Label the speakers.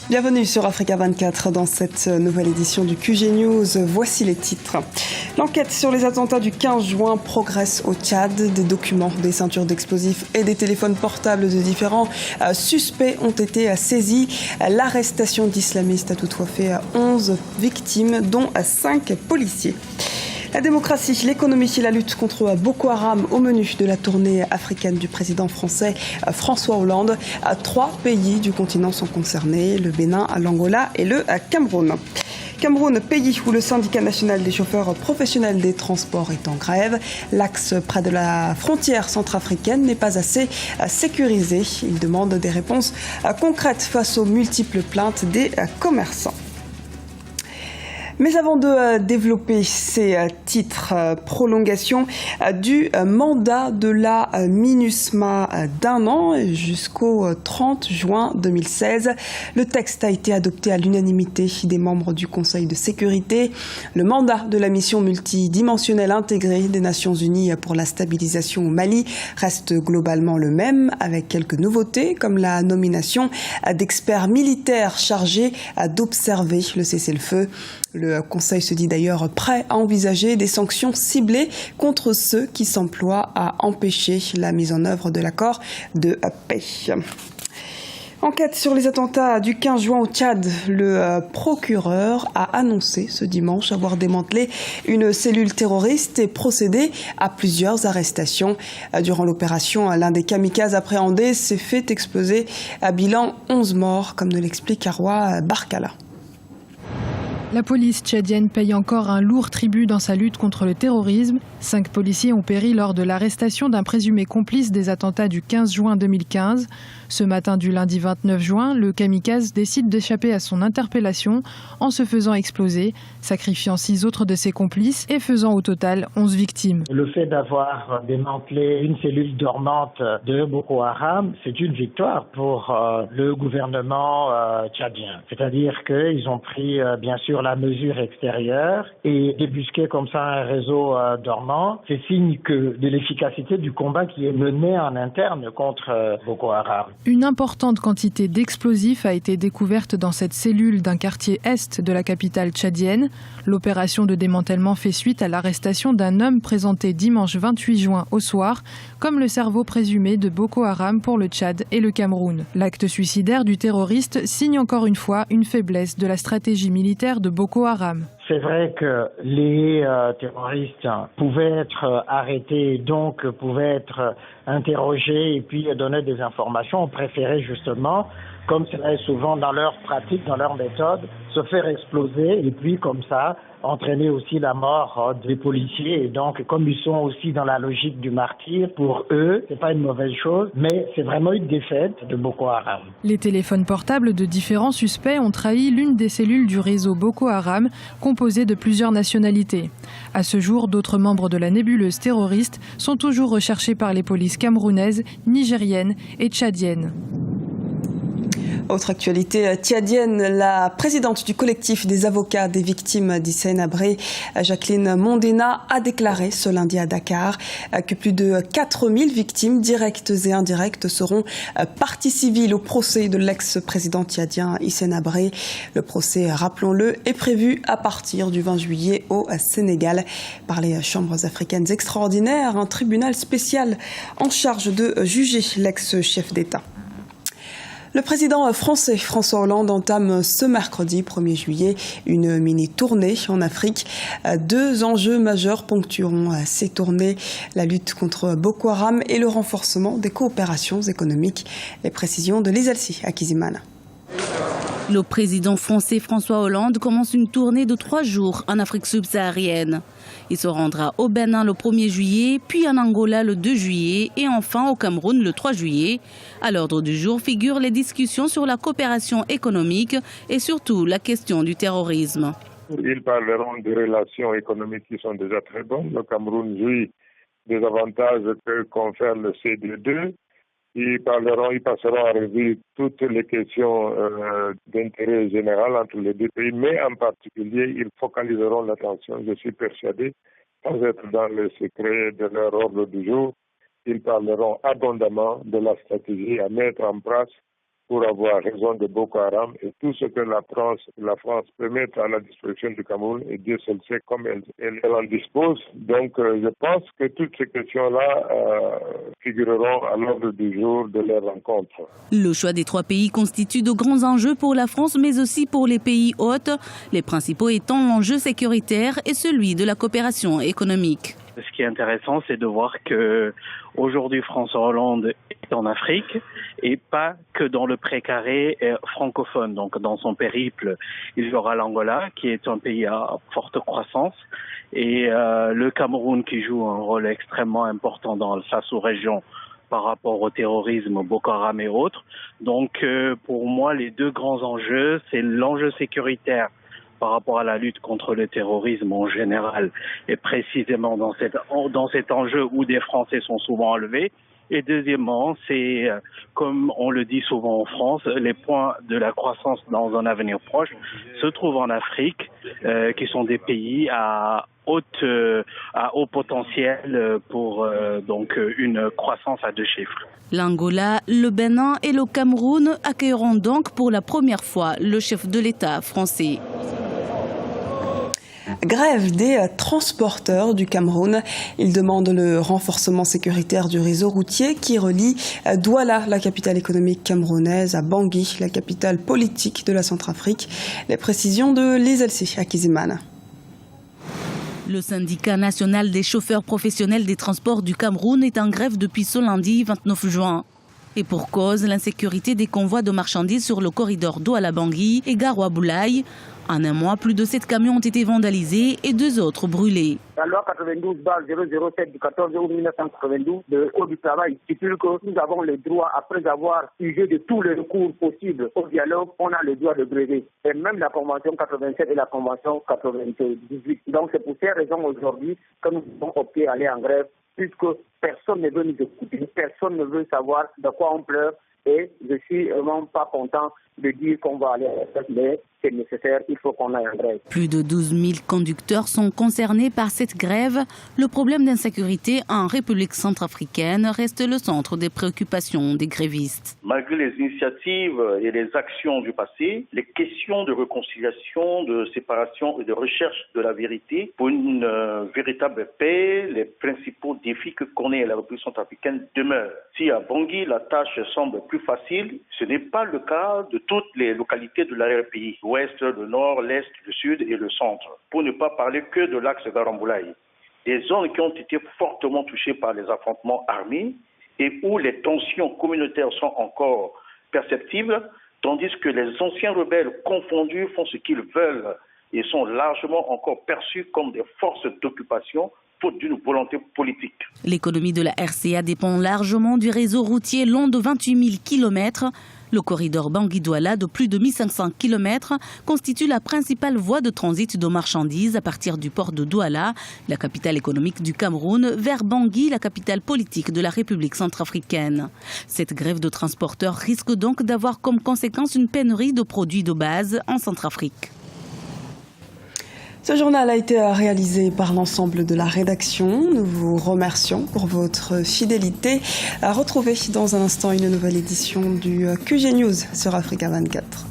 Speaker 1: Bienvenue sur Africa 24 dans cette nouvelle édition du QG News. Voici les titres. L'enquête sur les attentats du 15 juin progresse au Tchad. Des documents, des ceintures d'explosifs et des téléphones portables de différents suspects ont été saisis. L'arrestation d'islamistes a toutefois fait 11 victimes, dont 5 policiers. La démocratie, l'économie et la lutte contre Boko Haram au menu de la tournée africaine du président français François Hollande. 3 pays du continent sont concernés, le Bénin, l'Angola et le Cameroun. Cameroun, pays où le syndicat national des chauffeurs professionnels des transports est en grève. L'axe près de la frontière centrafricaine n'est pas assez sécurisé. Il demande des réponses concrètes face aux multiples plaintes des commerçants. Mais avant de développer ces titres, prolongation du mandat de la MINUSMA d'1 an jusqu'au 30 juin 2016. Le texte a été adopté à l'unanimité des membres du Conseil de sécurité. Le mandat de la mission multidimensionnelle intégrée des Nations Unies pour la stabilisation au Mali reste globalement le même, avec quelques nouveautés comme la nomination d'experts militaires chargés d'observer le cessez-le-feu. Le Conseil se dit d'ailleurs prêt à envisager des sanctions ciblées contre ceux qui s'emploient à empêcher la mise en œuvre de l'accord de paix. Enquête sur les attentats du 15 juin au Tchad. Le procureur a annoncé ce dimanche avoir démantelé une cellule terroriste et procédé à plusieurs arrestations. Durant l'opération, l'un des kamikazes appréhendés s'est fait exploser à bilan 11 morts, comme nous l'explique Arwa Barkala.
Speaker 2: La police tchadienne paye encore un lourd tribut dans sa lutte contre le terrorisme. 5 policiers ont péri lors de l'arrestation d'un présumé complice des attentats du 15 juin 2015. Ce matin du lundi 29 juin, le kamikaze décide d'échapper à son interpellation en se faisant exploser, sacrifiant 6 autres de ses complices et faisant au total 11 victimes.
Speaker 3: Le fait d'avoir démantelé une cellule dormante de Boko Haram, c'est une victoire pour le gouvernement tchadien. C'est-à-dire qu'ils ont pris bien sûr la mesure extérieure et débusquer comme ça un réseau dormant, c'est signe de l'efficacité du combat qui est mené en interne contre Boko Haram.
Speaker 2: Une importante quantité d'explosifs a été découverte dans cette cellule d'un quartier est de la capitale tchadienne. L'opération de démantèlement fait suite à l'arrestation d'un homme présenté dimanche 28 juin au soir comme le cerveau présumé de Boko Haram pour le Tchad et le Cameroun. L'acte suicidaire du terroriste signe encore une fois une faiblesse de la stratégie militaire de Boko Haram.
Speaker 3: C'est vrai que les terroristes pouvaient être arrêtés, donc pouvaient être interrogés et puis donner des informations. On préférait justement, comme c'est souvent dans leur pratique, dans leur méthode, se faire exploser et puis comme ça entraîner aussi la mort des policiers. Et donc, comme ils sont aussi dans la logique du martyr, pour eux, c'est pas une mauvaise chose, mais c'est vraiment une défaite de Boko Haram.
Speaker 2: Les téléphones portables de différents suspects ont trahi l'une des cellules du réseau Boko Haram, composée de plusieurs nationalités. À ce jour, d'autres membres de la nébuleuse terroriste sont toujours recherchés par les polices camerounaises, nigériennes et tchadiennes.
Speaker 1: Autre actualité tchadienne, la présidente du collectif des avocats des victimes d'Hissène Habré, Jacqueline Mondena, a déclaré ce lundi à Dakar que plus de 4000 victimes directes et indirectes seront parties civiles au procès de l'ex-président tchadien Hissène Habré. Le procès, rappelons-le, est prévu à partir du 20 juillet au Sénégal par les chambres africaines extraordinaires, un tribunal spécial en charge de juger l'ex-chef d'État. Le président français François Hollande entame ce mercredi 1er juillet une mini-tournée en Afrique. 2 enjeux majeurs ponctueront ces tournées, la lutte contre Boko Haram et le renforcement des coopérations économiques. Les précisions de Lizelsi Akizimana.
Speaker 4: Le président français François Hollande commence une tournée de 3 jours en Afrique subsaharienne. Il se rendra au Bénin le 1er juillet, puis en Angola le 2 juillet et enfin au Cameroun le 3 juillet. À l'ordre du jour figurent les discussions sur la coopération économique et surtout la question du terrorisme.
Speaker 5: Ils parleront des relations économiques qui sont déjà très bonnes. Le Cameroun jouit des avantages que confère le CED2. Ils passeront à revue toutes les questions d'intérêt général entre les 2 pays, mais en particulier, ils focaliseront l'attention, je suis persuadé, sans être dans le secret de leur ordre du jour, ils parleront abondamment de la stratégie à mettre en place pour avoir raison de Boko Haram et tout ce que la France peut mettre à la disposition du Cameroun, et Dieu seul sait comme elle en dispose. Donc je pense que toutes ces questions-là figureront à l'ordre du jour de leur rencontre.
Speaker 4: Le choix des 3 pays constitue de grands enjeux pour la France, mais aussi pour les pays hôtes, les principaux étant l'enjeu sécuritaire et celui de la coopération économique.
Speaker 6: Ce qui est intéressant, c'est de voir que aujourd'hui François Hollande est en Afrique et pas que dans le précaré francophone. Donc dans son périple, il y aura l'Angola qui est un pays à forte croissance et le Cameroun qui joue un rôle extrêmement important dans sa sous-région par rapport au terrorisme, Boko Haram et autres. Donc pour moi, les 2 grands enjeux, c'est l'enjeu sécuritaire par rapport à la lutte contre le terrorisme en général, et précisément dans cet enjeu où des Français sont souvent enlevés. Et deuxièmement, c'est, comme on le dit souvent en France, les points de la croissance dans un avenir proche se trouvent en Afrique, qui sont des pays à haut potentiel pour donc une croissance à 2 chiffres.
Speaker 4: L'Angola, le Bénin et le Cameroun accueilleront donc pour la première fois le chef de l'État français.
Speaker 1: Grève des transporteurs du Cameroun. Ils demandent le renforcement sécuritaire du réseau routier qui relie Douala, la capitale économique camerounaise, à Bangui, la capitale politique de la Centrafrique. Les précisions de Lise Elsi à Kizimana.
Speaker 4: Le syndicat national des chauffeurs professionnels des transports du Cameroun est en grève depuis ce lundi 29 juin. Et pour cause, l'insécurité des convois de marchandises sur le corridor Douala-Bangui et Garoua-Boulaye. En un mois, plus de 7 camions ont été vandalisés et 2 autres brûlés.
Speaker 7: La loi 92/007 du 14 août 1992 de Code du travail stipule que nous avons le droit, après avoir usé de tous les recours possibles au dialogue, on a le droit de gréver. Et même la Convention 87 et la Convention 98. Donc c'est pour ces raisons aujourd'hui que nous avons opté à aller en grève, puisque personne ne veut nous écouter, personne ne veut savoir de quoi on pleure. Et je suis vraiment pas content de dire qu'on va aller à la grève, mais c'est nécessaire, il faut qu'on aille en grève.
Speaker 4: Plus de 12 000 conducteurs sont concernés par cette grève. Le problème d'insécurité en République centrafricaine reste le centre des préoccupations des grévistes.
Speaker 8: Malgré les initiatives et les actions du passé, les questions de réconciliation, de séparation et de recherche de la vérité pour une véritable paix, les principaux défis que connaît la République centrafricaine demeurent. Si à Bangui, la tâche semble plus facile, ce n'est pas le cas de toutes les localités de l'arrière-pays. L'ouest, le nord, l'est, le sud et le centre. Pour ne pas parler que de l'axe d'Aramboulaye. Des zones qui ont été fortement touchées par les affrontements armés et où les tensions communautaires sont encore perceptibles, tandis que les anciens rebelles confondus font ce qu'ils veulent et sont largement encore perçus comme des forces d'occupation faute d'une volonté politique.
Speaker 4: L'économie de la RCA dépend largement du réseau routier long de 28 000 km. Le corridor Bangui-Douala de plus de 1500 km constitue la principale voie de transit de marchandises à partir du port de Douala, la capitale économique du Cameroun, vers Bangui, la capitale politique de la République centrafricaine. Cette grève de transporteurs risque donc d'avoir comme conséquence une pénurie de produits de base en Centrafrique.
Speaker 1: Ce journal a été réalisé par l'ensemble de la rédaction. Nous vous remercions pour votre fidélité. À retrouver dans un instant une nouvelle édition du QG News sur Africa 24.